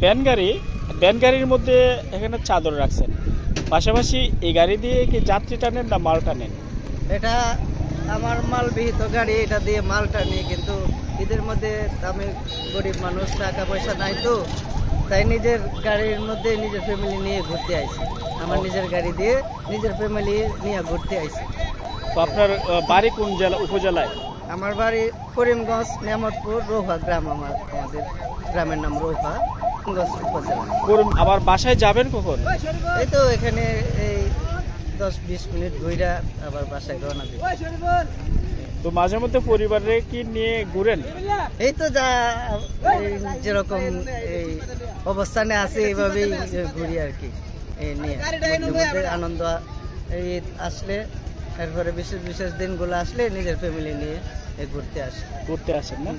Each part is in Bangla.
ভ্যান গাড়ির মধ্যে এখানে চাদর রাখছেন, পাশাপাশি এই গাড়ি দিয়ে কি যাত্রী টানেন না মাল টানেন? এটা আমার মাল বিহিত গাড়ি, এটা দিয়ে মাল টানি। কিন্তু ঈদের মধ্যে আমি গরিব মানুষ, টাকা পয়সা নাই, তো তাই নিজের গাড়ির মধ্যে নিজের ফ্যামিলি নিয়ে ঘুরতে আইছি। আমার নিজের গাড়ি দিয়ে নিজের ফ্যামিলি নিয়ে ঘুরতে আইছি। তো আপনার বাড়ি কোন জেলা উপজেলায়? আমার বাড়ি করিমগঞ্জ, নিয়ামতপুর, রৌহা গ্রাম। আমাদের গ্রামের নাম রৌহা, উপজেলা। আবার বাসায় যাবেন কখন? এই তো এখানে এই 10-20 মিনিট ঘুরে আবার বাসায় রওনা দিই। তো মাঝে মধ্যে পরিবারে কি নিয়ে ঘুরেন? এই তো যা যেরকম এই অবস্থানে আছে এইভাবেই ঘুরি আর কি। এই নিয়ে আনন্দ ঈদ আসলে, এরপরে বিশেষ দিনগুলো আসলে নিজের ফ্যামিলি নিয়ে ঘুরতে আসেন না?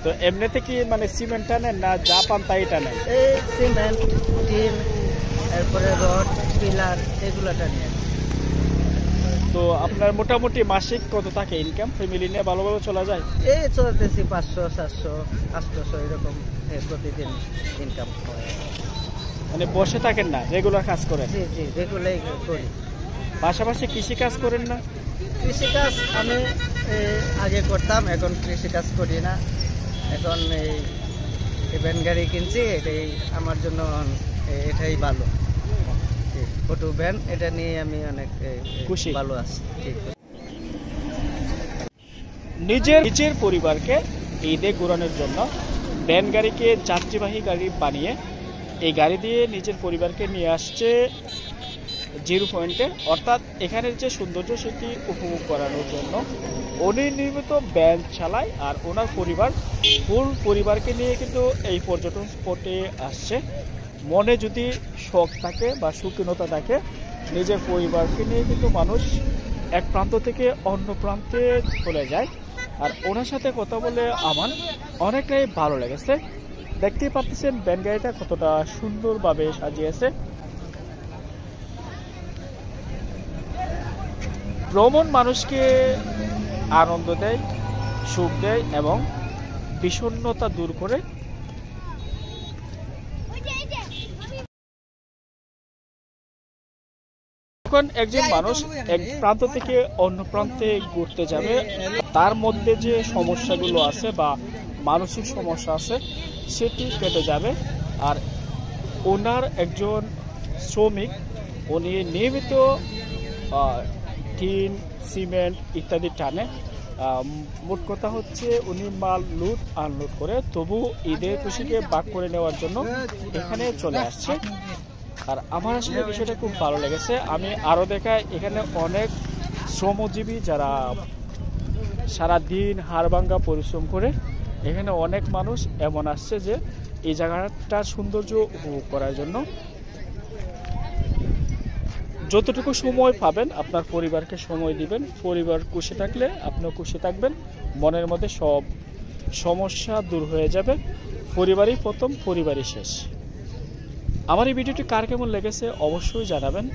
তো এমনিতে কি মানে সিমেন্ট টানেন না যা পান তাই টানেন? এই সিমেন্ট, টিন, এরপরে রড, পিলার, এগুলো টানি। তো আপনার মোটামুটি মাসিক কত থাকে ইনকাম? ফ্যামিলি নিয়ে ভালোভাবে চলা যায়? এই চলতেছি 500, 700, 800 এরকম প্রতিদিন ইনকাম হয়। মানে বসে থাকেন না, রেগুলার কাজ করেন? জি জি, রেগুলার করি। পাশাপাশি কৃষি কাজ করেন না? কৃষিকাজ আমি আগে করতাম, এখন কৃষিকাজ করি না। এখন এই ভ্যান গাড়ি কিনছি, এটাই আমার জন্য এটাই ভালো। ছোট ভ্যান, এটা নিয়ে আমি অনেক খুশি, ভালো আছি। নিজের পরিবারকে ঈদে ঘোরানোর জন্য ভ্যান গাড়িকে যাত্রীবাহী গাড়ি বানিয়ে এই গাড়ি দিয়ে নিজের পরিবারকে নিয়ে আসছে জিরো পয়েন্টে, অর্থাৎ এখানের যে সৌন্দর্য সেটি উপভোগ করানোর জন্য উনি নিয়মিত ভ্যান চালায়। আর ওনার ফুল পরিবারকে নিয়ে কিন্তু এই পর্যটন স্পটে আসছে। মনে যদি শখ থাকে বা শৌখিনতা থাকে, নিজের পরিবারকে নিয়ে কিন্তু মানুষ এক প্রান্ত থেকে অন্য প্রান্তে চলে যায়। আর ওনার সাথে কথা বলে আমার অনেকটাই ভালো লেগেছে। দেখতেই পাচ্ছেন ভ্যান গাড়িটা কতটা সুন্দরভাবে সাজিয়েছে। ভ্রমণ মানুষকে আনন্দ দেয়, সুখ দেয় এবং বিষণ্ণতা দূর করে। যখন একজন মানুষ এক প্রান্ত থেকে অন্য প্রান্তে ঘুরতে যাবে, তার মধ্যে যে সমস্যাগুলো আছে বা মানসিক সমস্যা আছে সেটি কেটে যাবে। আর ওনার একজন শ্রমিক, উনি নিয়মিত টিন, সিমেন্ট ইত্যাদি টানে। মোট কথা হচ্ছে উনি মাল লুট আনলোড করে, তবু ঈদের খুশিকে ভাগ করে নেওয়ার জন্য এখানে চলে আসছে। আর আমার আসলে বিষয়টা খুব ভালো লেগেছে। আমি আরও দেখাই এখানে অনেক শ্রমজীবী যারা সারাদিন হাড়ভাঙ্গা পরিশ্রম করে, এখানে অনেক মানুষ এমন আসছে যে এই জায়গাটার সৌন্দর্য উপভোগ করার জন্য। যতটুকু সময় পাবেন আপনার পরিবারকে সময় দিবেন। পরিবার খুশি থাকলে আপনিও খুশি থাকবেন, মনের মধ্যে সব সমস্যা দূর হয়ে যাবে। পরিবারই প্রথম, পরিবারই শেষ। আমার এই ভিডিওটি কার কেমন লেগেছে অবশ্যই জানাবেন।